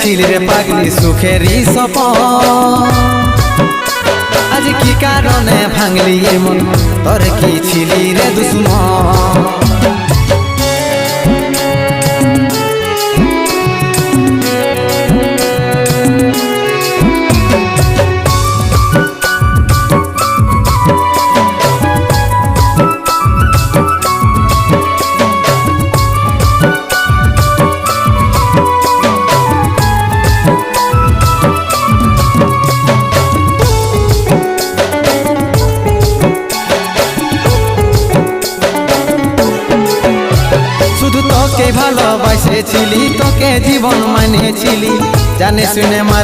দেখেছিলি রে পাগলি সুখেরই সপন, আজ কি কারণে ভাঙলি মন, তোর কি ছিলি রে দুশ্মন। তোকে ভালোবাসেছিলি, তোকে জীবন মানেছিলি, জানে শুনে